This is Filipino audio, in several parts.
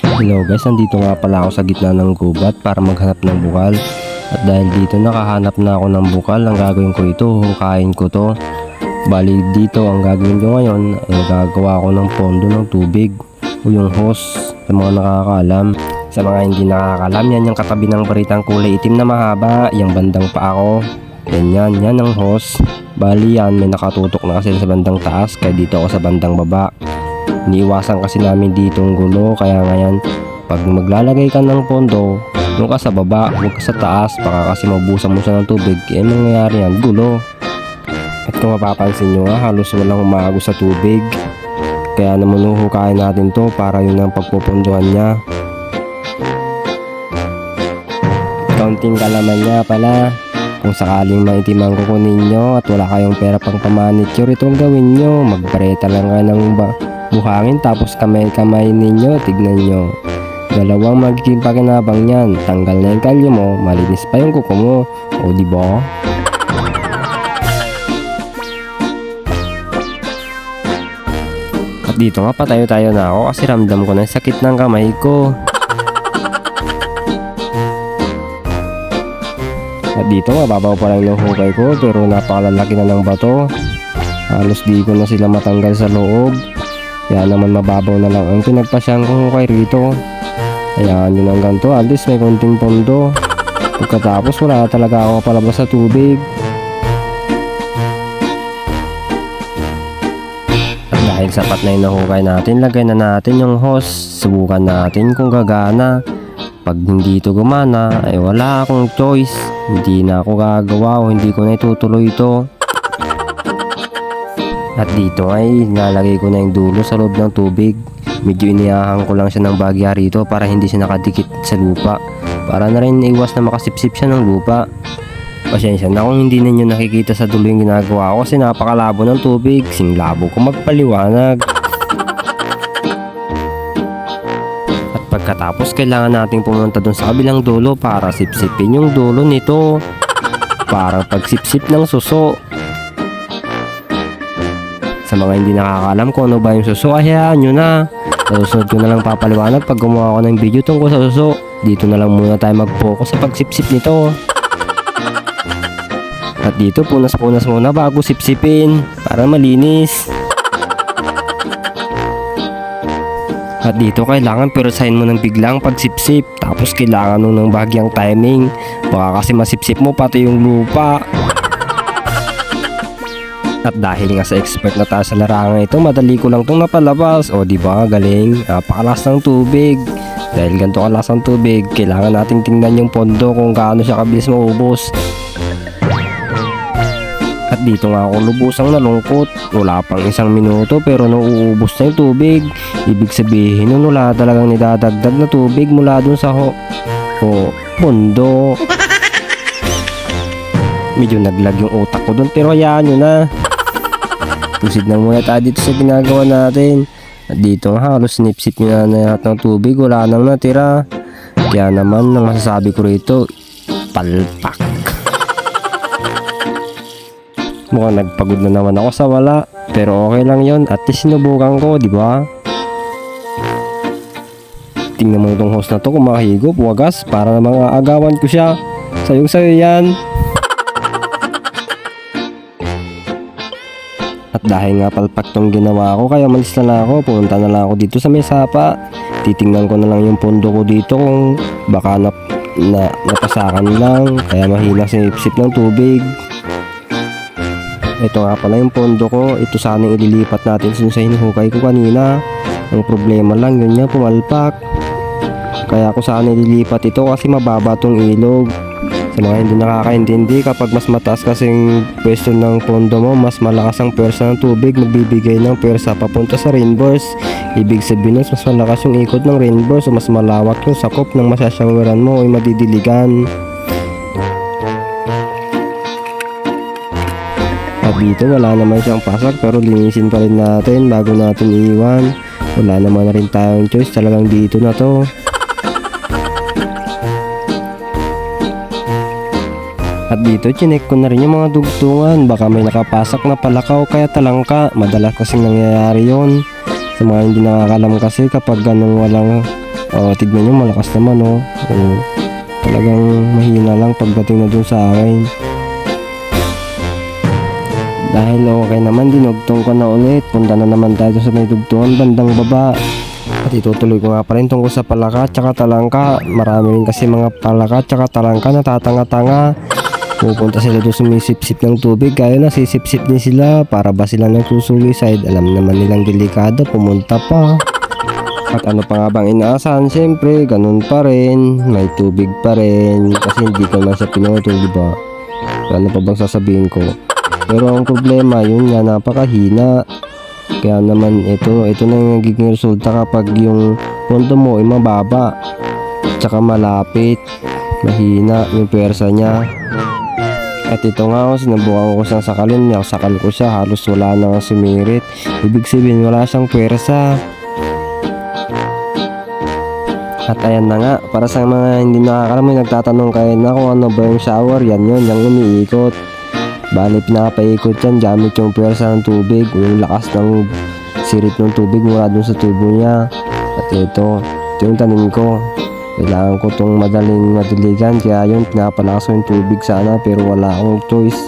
Hello guys, nandito nga pala ako sa gitna ng gubat para maghanap ng bukal. At dahil dito nakahanap na ako ng bukal, ang gagawin ko ito, hukayin ko to. Bali dito ang gagawin ko ngayon ay gagawa ako ng pondo ng tubig o yung hose sa mga nakakaalam. Sa mga hindi nakakaalam, yan yung katabi ng baritang kulay itim na mahaba, yung bandang pa ako. Yan ang hose. Bali yan, may nakatutok na kasi sa bandang taas, kaya dito ako sa bandang baba. Iniiwasan kasi namin dito ang gulo, kaya ngayon pag maglalagay ka ng pondo, doon ka sa baba, huwag ka sa taas, baka kasi mabusan mo siya ng tubig, kaya mangyayari yan, gulo. At kung mapapansin nyo nga, halos walang umago sa tubig, kaya naman huhukayin natin to para yun ang pagpupunduhan niya. Kaunting kalaman niya pala, kung sakaling maitim ang kuko ninyo at wala kayong pera pang pamanicure, itong gawin nyo, magbareta lang kayo ng buhangin tapos kamay-kamay ninyo, tignan nyo. Dalawang magiging pakinabang yan, tanggal na yung kalyo mo, malinis pa yung kuko mo, o diba? At dito nga patayo-tayo na ako kasi ramdam ko na yung sakit ng kamay ko. At dito nga babaw pa lang yung hukay ko, pero napakalalaki na ng bato. Halos di ko na sila matanggal sa loob. Kaya naman mababaw na lang ang pinagpasyan kong hukay rito. Ayan yun hanggang to, at least may konting pondo. Pagkatapos wala talaga ako palabas sa tubig. At dahil sapat na yung nahukay natin, lagay na natin yung hose. Subukan natin kung gagana. Pag hindi ito gumana, ay wala akong choice. Hindi na ako gagawa o hindi ko na itutuloy ito. At dito ay nalagay ko na yung dulo sa loob ng tubig. Medyo iniyahan ko lang siya ng bagya rito para hindi siya nakadikit sa lupa. Para na rin iwas na makasipsip siya ng lupa. Pasensya na kung hindi ninyo nakikita sa dulo yung ginagawa ko kasi napakalabo ng tubig. Singlabo ko magpaliwanag. At pagkatapos kailangan nating pumunta dun sa kabilang dulo para sipsipin yung dulo nito. Parang pagsipsip ng suso. Sa mga hindi nakakaalam kung ano ba yung suso, hayaan nyo na. Sa susunod ko na lang papaliwanag pag gumawa ko ng video tungkol sa suso. Dito na lang muna tayo mag-focus sa pagsipsip nito. At dito punas-punas muna bago sipsipin para malinis. At dito kailangan perusahin mo ng biglang pagsipsip. Tapos kailangan mo ng bahagyang timing. Baka kasi masipsip mo pati yung lupa. At dahil nga sa expert na tayo sa larangan ito, madali ko lang itong napalabas. O diba, galing, napakalas ng tubig. Dahil ganito kalas ng tubig, kailangan nating tingnan yung pondo kung gaano siya kabilis maubos. At dito nga ako lubusang nalungkot. Wala pang 1 minuto pero nauubos na yung tubig. Ibig sabihin nun wala talagang nidadagdag na tubig mula dun sa pondo. Medyo naglag yung utak ko dun pero hayaan nyo na. Pusid na muna tayo dito sa ginagawa natin. At dito nga halos nipsip nyo na lahat ng tubig, wala nang natira. Kaya naman ang masasabi ko rito, palpak. Mukhang nagpagod na naman ako sa wala, pero okay lang yon, at least sinubukan ko, di ba? Tingnan mo itong hose na to, kung makahigop, wagas, para na mga agawan ko siya. Sayong sayo yan. At dahil nga palpak tong ginawa ko, kaya malis na lang ako, pumunta na lang ako dito sa may sapa. Titingnan ko na lang yung pondo ko dito kung baka napasakan lang, kaya mahina sinipsip ng tubig. Ito nga pala yung pondo ko, ito sana ililipat natin sa hinuhukay ko kanina. Ang problema lang yun nga, pumalpak. Kaya ako sana ililipat ito kasi mababa tong ilog. Sa mga hindi nakakaintindi, kapag mas mataas kasing pwesto ng pondo mo, mas malakas ang pwersa ng tubig, magbibigay ng pwersa papunta sa rainbows. Ibig sabihin mas malakas yung ikot ng rainbows o mas malawak yung sakop ng masasyawiran mo o madidiligan. At dito wala naman siyang pasak pero linisin pa rin natin bago natin iiwan. Wala naman na rin tayong choice, talagang dito na to. At dito chinek ko na rin yung mga dugtungan, baka may nakapasak na palakaw kaya talangka. Madalas kasing nangyayari yon. Sa mga hindi nakakalam kasi kapag ganun walang Tignan nyo, malakas naman oh. Talagang mahina lang pagdating na dun sa akin. Dahil okay naman, dinugtong ko na ulit. Punta na naman tayo sa may dugtungan bandang baba. At itutuloy ko nga pa rin tungkol sa palaka tsaka talangka. Marami rin kasi mga palaka tsaka talangka na tatanga-tanga. Pupunta sila doon sumisip-sip ng tubig. Kaya nasisip-sip din sila. Para ba sila nagsusuicide? Alam naman nilang delikado, pumunta pa. At ano pa nga bang inaasahan? Siyempre, ganun pa rin. May tubig pa rin. Kasi hindi ko na siya pinutol, diba? Ano pa bang sasabihin ko? Pero ang problema, yun nga, napakahina. Kaya naman ito na yung nagiging resulta kapag yung pondo mo ay mababa. Tsaka malapit. Mahina yung pwersa niya. At ito nga, sinubukan ko siyang sakalin niya. Sakal ko siya, halos wala na sumirit. Ibig sabihin, wala siyang pwersa. At ayan na nga, para sa mga hindi nakakalam, may nagtatanong kayo na kung ano ba yung shower. Yan yun, yung umiikot. Bali, pinapaikot yan gamit yung pwersa ng tubig, yung lakas ng sirit ng tubig mula dun sa tubo niya. At ito yung tanim ko. Kailangan ko itong madaling madiligan, kaya yun, pinapalakas ko yung tubig sana, pero wala akong choice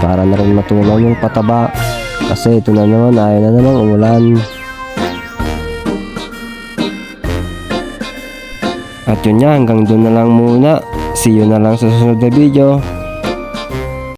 para na rin matunaw yung pataba. Kasi ito na naman, ayaw na naman umulan. At yun nga, hanggang doon na lang muna. See you na lang sa susunod na video.